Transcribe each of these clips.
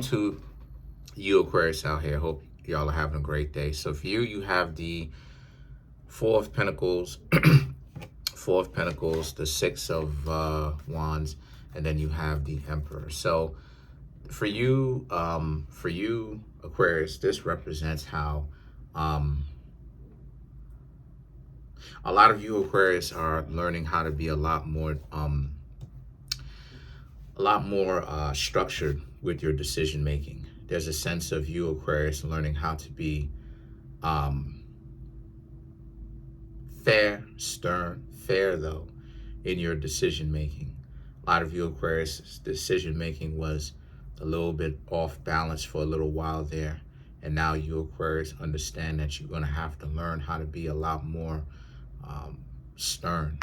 To you Aquarius out here, hope y'all are having a great day. So for you, you have the Four of Pentacles, Four of Pentacles, the Six of Wands, and then you have the Emperor. So for you Aquarius, this represents how a lot of you Aquarius are learning how to be a lot more structured with your decision making. There's a sense of you Aquarius learning how to be fair though in your decision making. A lot of you Aquarius decision making was a little bit off balance for a little while there, and now you Aquarius understand that you're going to have to learn how to be a lot more stern.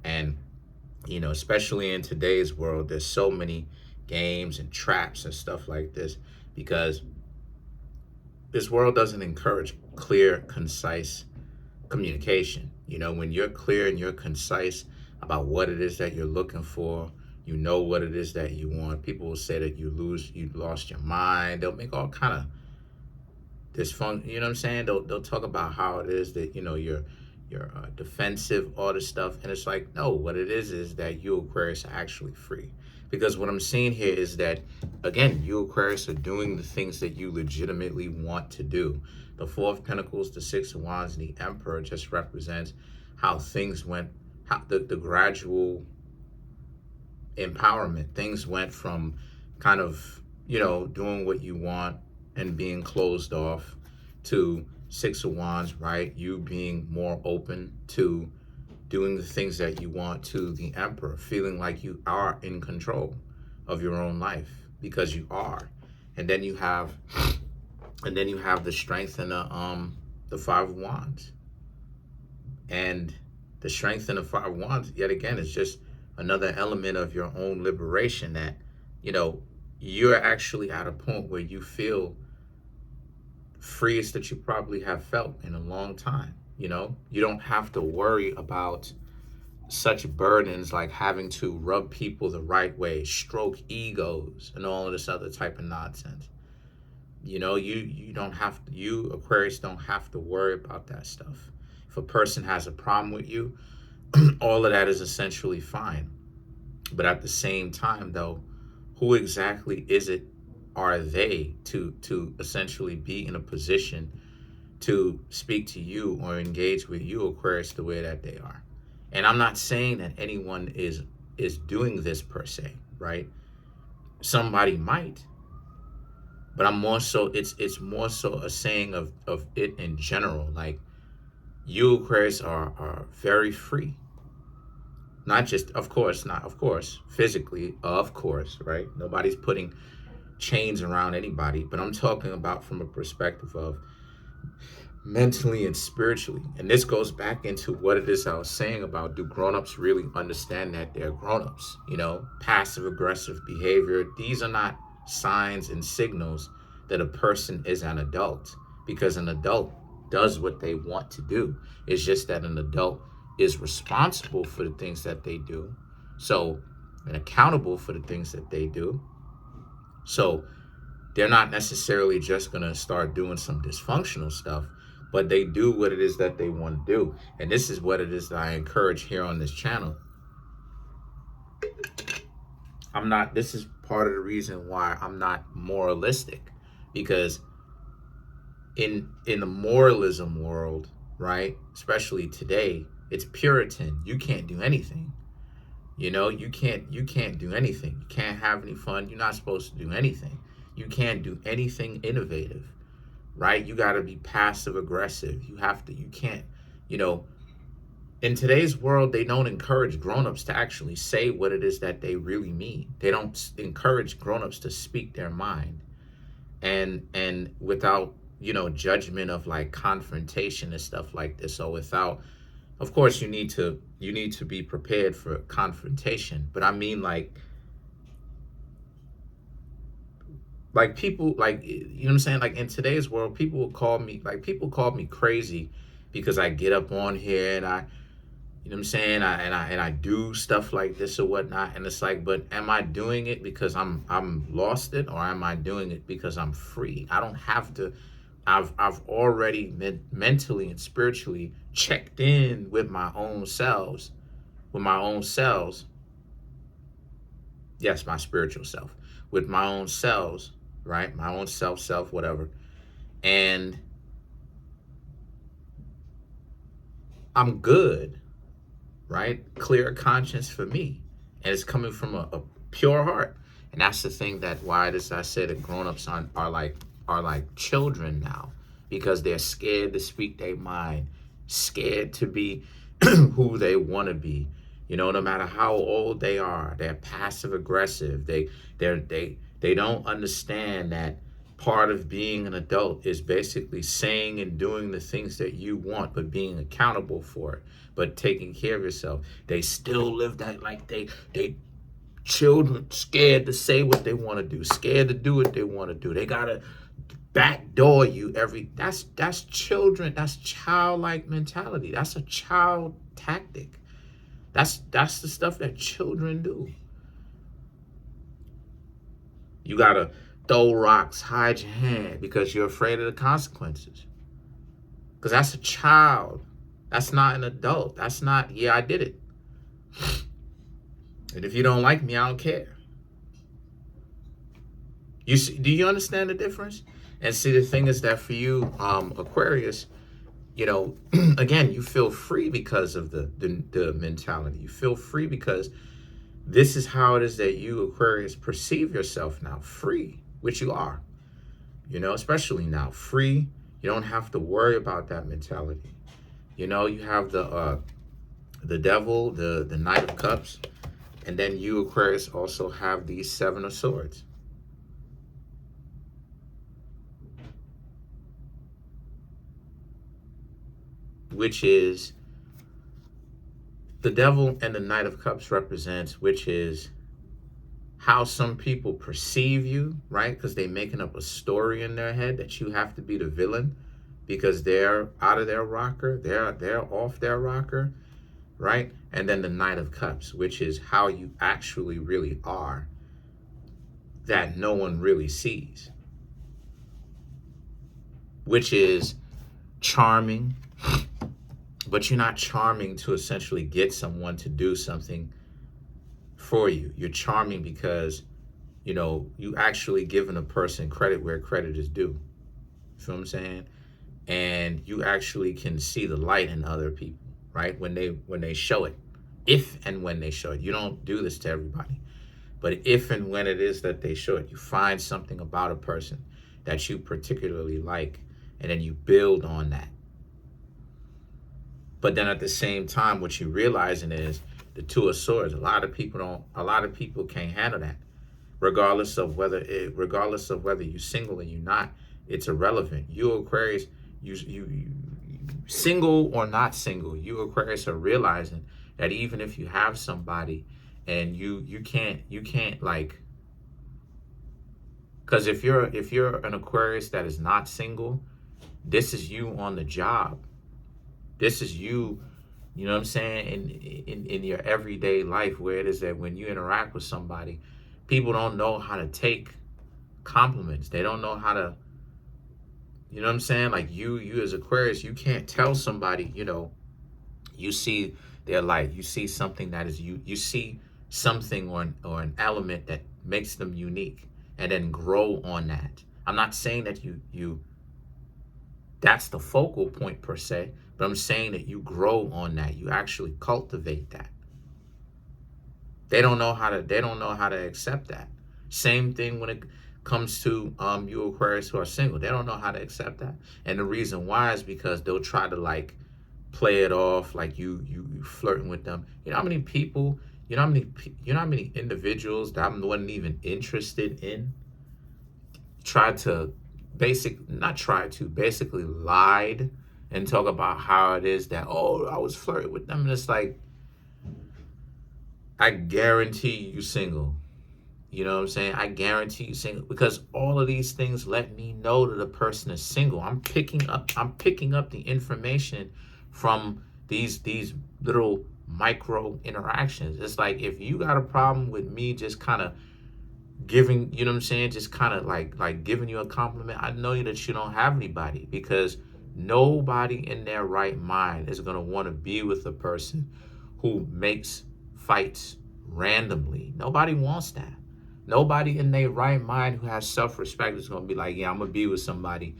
And especially in today's world, there's so many games and traps and stuff like this, because this world doesn't encourage clear, concise communication. When you're clear and you're concise about what it is that you're looking for, what it is that you want. People will say that you lost your mind. They'll make all kind of dysfunction. You know what I'm saying? They'll talk about how it is that you're defensive, all this stuff, and it's like, no, what it is that you Aquarius are actually free. Because what I'm seeing here is that, again, you Aquarius are doing the things that you legitimately want to do. The Four of Pentacles, the Six of Wands, and the Emperor just represents how things went, how the gradual empowerment. Things went from kind of, doing what you want and being closed off to Six of Wands, right? You being more open to doing the things that you want, to the Emperor, feeling like you are in control of your own life, because you are. And then you have the Strength and the Five of Wands. And the Strength and the Five of Wands, yet again, is just another element of your own liberation, that you're actually at a point where you feel freest that you probably have felt in a long time. You don't have to worry about such burdens like having to rub people the right way, stroke egos, and all of this other type of nonsense. You don't have to, you Aquarius don't have to worry about that stuff. If a person has a problem with you, all of that is essentially fine. But at the same time, though, who exactly are they to essentially be in a position to speak to you or engage with you Aquarius the way that they are? And I'm not saying that anyone is doing this per se, right? Somebody might, but I'm more so, it's more so a saying of it in general. Like, you Aquarius are very free. Not just, of course, physically, of course, right? Nobody's putting chains around anybody, but I'm talking about from a perspective of mentally and spiritually. And this goes back into what it is I was saying about, do grown-ups really understand that they're grown-ups? Passive aggressive behavior, these are not signs and signals that a person is an adult, because an adult does what they want to do. It's just that an adult is responsible for the things that they do, and accountable for the things that they do. So they're not necessarily just going to start doing some dysfunctional stuff, but they do what it is that they want to do. And this is what it is that I encourage here on this channel. This is part of the reason why I'm not moralistic, because in the moralism world, right, especially today, it's Puritan. You can't do anything. You can't do anything. You can't have any fun. You're not supposed to do anything. You can't do anything innovative, right? You got to be passive aggressive. You can't, in today's world, they don't encourage grown-ups to actually say what it is that they really mean. They don't encourage grown-ups to speak their mind, and without, judgment of like confrontation and stuff like this. So of course, you need to be prepared for confrontation. But I mean, like people, like, what I'm saying? Like, in today's world, people call me crazy because I get up on here and You know what I'm saying? I do stuff like this or whatnot, and it's like, but am I doing it because I'm lost it, or am I doing it because I'm free? I don't have to. I've already mentally and spiritually checked in with my own selves, with my own selves. Yes, my spiritual self, with my own selves, right? My own self, whatever, and I'm good, right? Clear conscience for me. And it's coming from a pure heart. And that's the thing that why this I said that grown-ups are like children now, because they're scared to speak their mind, scared to be who they want to be. You know, no matter how old they are, they're passive aggressive. They don't understand that part of being an adult is basically saying and doing the things that you want, but being accountable for it, but taking care of yourself. They still live that like they children, scared to say what they want to do, scared to do what they want to do. They gotta backdoor you that's children, that's childlike mentality. That's a child tactic. That's the stuff that children do. You gotta throw rocks, hide your hand because you're afraid of the consequences. Because that's a child. That's not an adult. That's not, yeah, I did it. And if you don't like me, I don't care. You see, do you understand the difference? And see, the thing is that for you, Aquarius, you know, again, you feel free because of the mentality. You feel free because this is how it is that you, Aquarius, perceive yourself now, free, which you are, you know, especially now, free. You don't have to worry about that mentality. You know, you have the devil, the Knight of Cups, and then you, Aquarius, also have the Seven of Swords. Which is the devil and the Knight of Cups represents, which is how some people perceive you, right? Because they're making up a story in their head that you have to be the villain because they're out of their rocker, they're off their rocker, right? And then the Knight of Cups, which is how you actually really are, that no one really sees, which is charming, but you're not charming to essentially get someone to do something for you. You're charming because, you know, you actually giving a person credit where credit is due. You feel what I'm saying? And you actually can see the light in other people, right? When they show it, if and when they show it. You don't do this to everybody, but if and when it is that they show it, you find something about a person that you particularly like, and then you build on that. But then at the same time, what you're realizing is the Two of Swords. A lot of people can't handle that, regardless of whether you're single or you're not. It's irrelevant. You Aquarius, you single or not single, you Aquarius are realizing that even if you have somebody and you can't like, because if you're an Aquarius that is not single, this is you on the job. This is you, you know what I'm saying, in your everyday life, where it is that when you interact with somebody, people don't know how to take compliments. They don't know how to, you know what I'm saying? Like you as Aquarius, you can't tell somebody, you know, you see their light, you see something that is you see something or an element that makes them unique, and then grow on that. I'm not saying that you that's the focal point per se, but I'm saying that you grow on that. You actually cultivate that. They don't know how to accept that. Same thing when it comes to you Aquarius who are single. They don't know how to accept that. And the reason why is because they'll try to like play it off like you flirting with them. You know how many people, you know how many individuals that I wasn't even interested in basically lied and talk about how it is that, oh, I was flirting with them. And it's like, I guarantee you single. You know what I'm saying? I guarantee you single, because all of these things let me know that a person is single. I'm picking up the information from these little micro interactions. It's like if you got a problem with me just kind of giving, you know what I'm saying, just kind of like giving you a compliment, I know that you don't have anybody, because nobody in their right mind is going to want to be with a person who makes fights randomly. Nobody wants that. Nobody in their right mind who has self-respect is going to be like, yeah, I'm going to be with somebody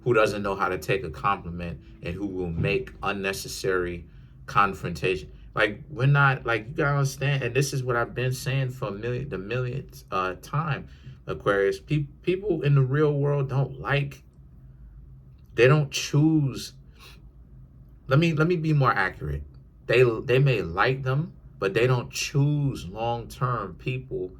who doesn't know how to take a compliment and who will make unnecessary confrontation. Like, we're not, like, you gotta understand, and this is what I've been saying for the millionth time, Aquarius. People in the real world they don't choose. Let me be more accurate. They may like them, but they don't choose long-term people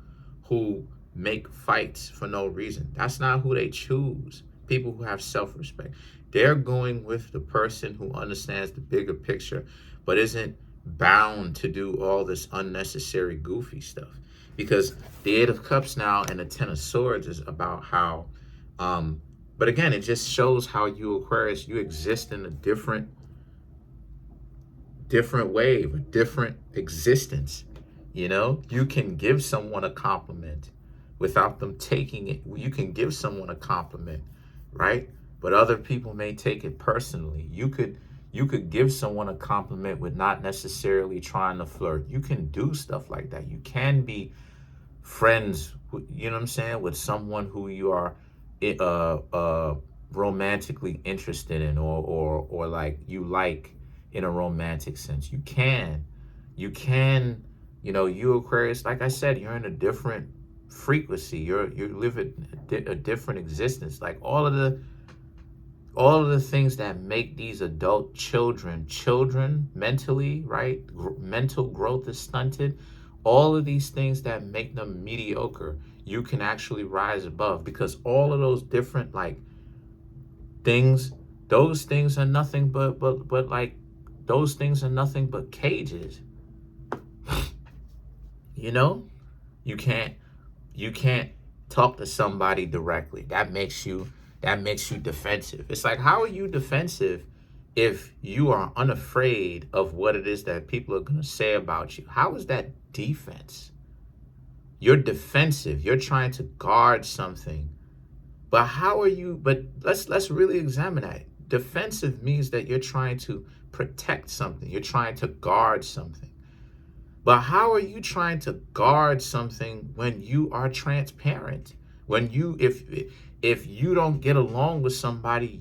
who make fights for no reason. That's not who they choose. People who have self-respect. They're going with the person who understands the bigger picture, but isn't bound to do all this unnecessary goofy stuff. Because the Eight of Cups now and the Ten of Swords is about how, but again, it just shows how you, Aquarius, you exist in a different wave, a different existence. You know, you can give someone a compliment without them taking it. You can give someone a compliment, right? But other people may take it personally. You could give someone a compliment with not necessarily trying to flirt. You can do stuff like that. You can be friends, you know what I'm saying, with someone who you are romantically interested in, or like you like in a romantic sense. You can, you know, you, Aquarius, like I said, you're in a different frequency. You live a different existence. Like all of the things that make these adult children mentally, right? Mental growth is stunted. All of these things that make them mediocre, you can actually rise above, because all of those different like things, those things are nothing but like those things are nothing but cages. You know, you can't talk to somebody directly. That makes you defensive. It's like, how are you defensive if you are unafraid of what it is that people are going to say about you? How is that defense? You're defensive. You're trying to guard something. But how are you? But let's really examine that. Defensive means that you're trying to protect something. You're trying to guard something. But how are you trying to guard something when you are transparent? When you, if you don't get along with somebody,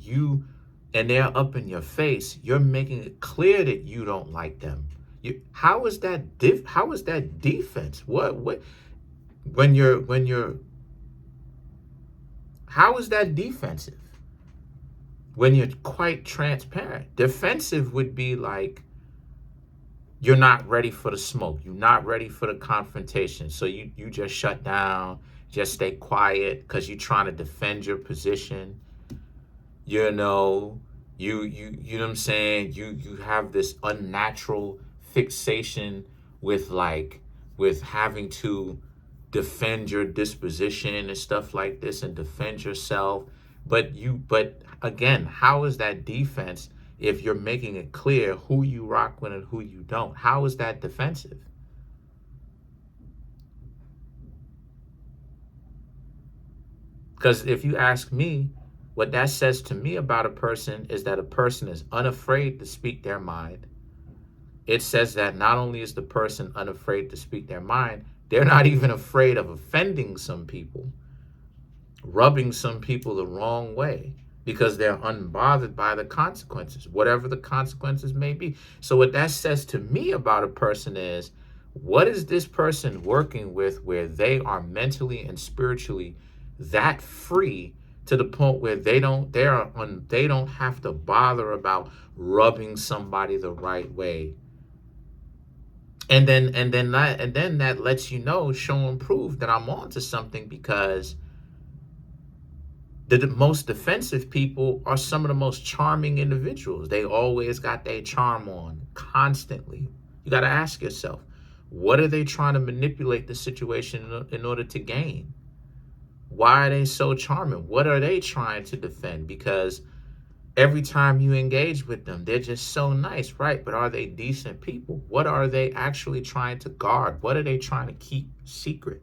and they're up in your face, you're making it clear that you don't like them. How is that defense? What when you're how is that defensive? When you're quite transparent. Defensive would be like, you're not ready for the smoke. You're not ready for the confrontation. So you just shut down, just stay quiet because you're trying to defend your position. You know, you know what I'm saying? You have this unnatural fixation with having to defend your disposition and stuff like this and defend yourself. But again, how is that defense if you're making it clear who you rock with and who you don't? How is that defensive? Because if you ask me, what that says to me about a person is that a person is unafraid to speak their mind. It says that not only is the person unafraid to speak their mind, they're not even afraid of offending some people, rubbing some people the wrong way, because they're unbothered by the consequences, whatever the consequences may be. So what that says to me about a person is, what is this person working with where they are mentally and spiritually that free to the point where they don't have to bother about rubbing somebody the right way? And then that lets you know, show and prove that I'm onto something, because the most defensive people are some of the most charming individuals. They always got their charm on constantly. You got to ask yourself, what are they trying to manipulate the situation in order to gain? Why are they so charming? What are they trying to defend? Because Every time you engage with them, they're just so nice, right? But are they decent people? What are they actually trying to guard? What are they trying to keep secret?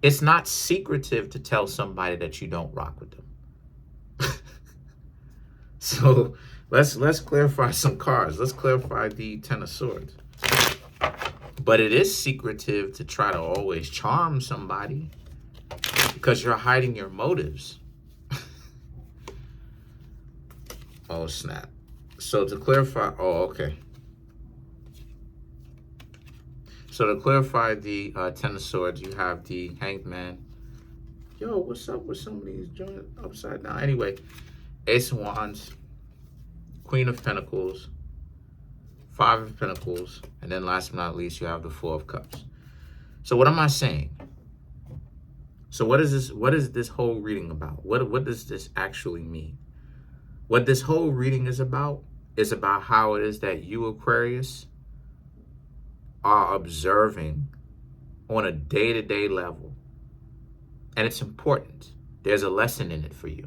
It's not secretive to tell somebody that you don't rock with them. So let's clarify some cards. Let's clarify the Ten of Swords. But it is secretive to try to always charm somebody because you're hiding your motives. Oh, snap. So to clarify, oh, okay. So to clarify the Ten of Swords, you have the Hanged Man. Yo, what's up with some of these joints upside down? Anyway, Ace of Wands, Queen of Pentacles, Five of Pentacles, and then last but not least, you have the Four of Cups. So what am I saying? So what is this? What is this whole reading about? What does this actually mean? What this whole reading is about how it is that you, Aquarius, are observing on a day-to-day level. And it's important. There's a lesson in it for you.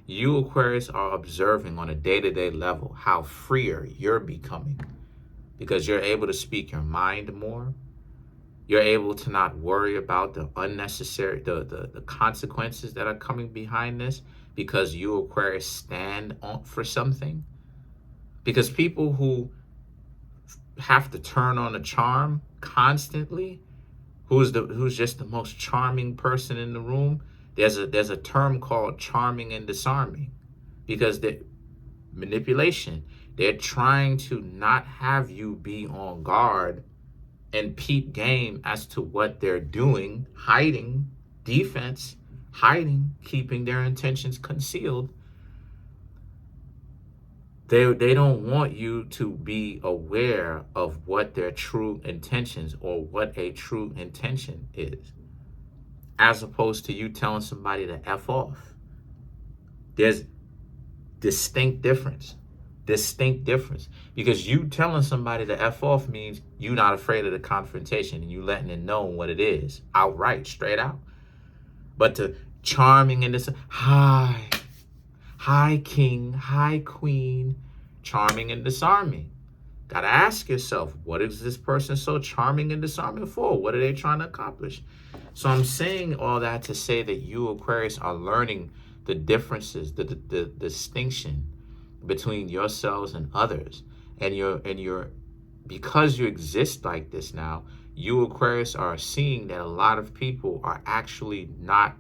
You, Aquarius, are observing on a day-to-day level how freer you're becoming because you're able to speak your mind more. You're able to not worry about the unnecessary, the consequences that are coming behind this because you, Aquarius, stand on for something. Because people who have to turn on a charm constantly, who's just the most charming person in the room, there's a term called charming and disarming, because the manipulation, they're trying to not have you be on guard and peep game as to what they're doing, hiding, defense, hiding, keeping their intentions concealed. They don't want you to be aware of what their true intentions or what a true intention is, as opposed to you telling somebody to F off. There's distinct difference. Because you telling somebody to F off means you're not afraid of the confrontation and you letting it know what it is, outright, straight out. But to charming and this, hi king, hi queen, charming and disarming. Gotta ask yourself, what is this person so charming and disarming for? What are they trying to accomplish? So I'm saying all that to say that you, Aquarius, are learning the differences, the distinction between yourselves and others. And you're because you exist like this now, you, Aquarius, are seeing that a lot of people are actually not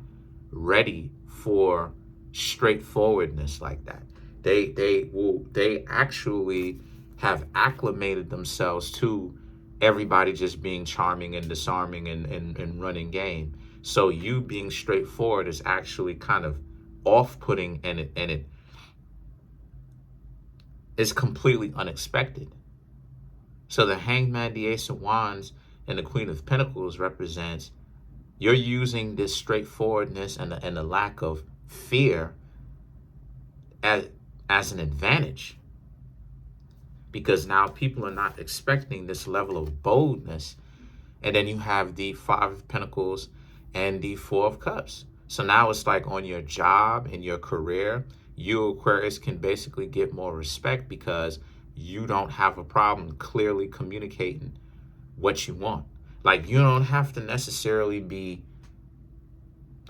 ready for straightforwardness like that. They actually have acclimated themselves to everybody just being charming and disarming and running game. So you being straightforward is actually kind of off-putting, and it is completely unexpected. So the Hanged Man, the Ace of Wands, and the Queen of Pentacles represents you're using this straightforwardness and the lack of fear as an advantage, because now people are not expecting this level of boldness. And then you have the Five of Pentacles and the Four of Cups. So now it's like on your job, in your career, you, Aquarius, can basically get more respect because you don't have a problem clearly communicating what you want. Like, you don't have to necessarily be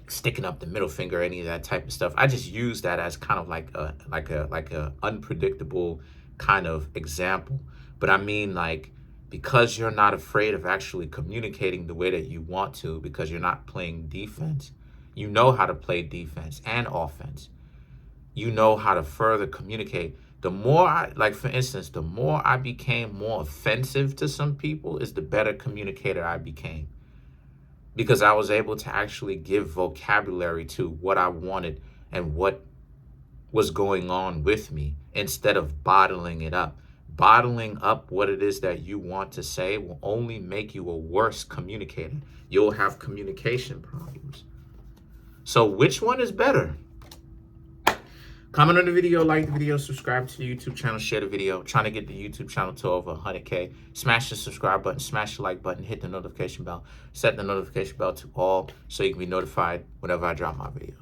sticking up the middle finger, any of that type of stuff. I just use that as kind of like a unpredictable kind of example. But I mean, like, because you're not afraid of actually communicating the way that you want to, because you're not playing defense, you know how to play defense and offense. You know how to further communicate. The more like for instance, the more I became more offensive to some people is the better communicator I became. Because I was able to actually give vocabulary to what I wanted and what was going on with me, instead of bottling it up. Bottling up what it is that you want to say will only make you a worse communicator. You'll have communication problems. So which one is better? Comment on the video, like the video, subscribe to the YouTube channel, share the video. Trying to get the YouTube channel to over 100K. Smash the subscribe button, smash the like button, hit the notification bell. Set the notification bell to all so you can be notified whenever I drop my videos.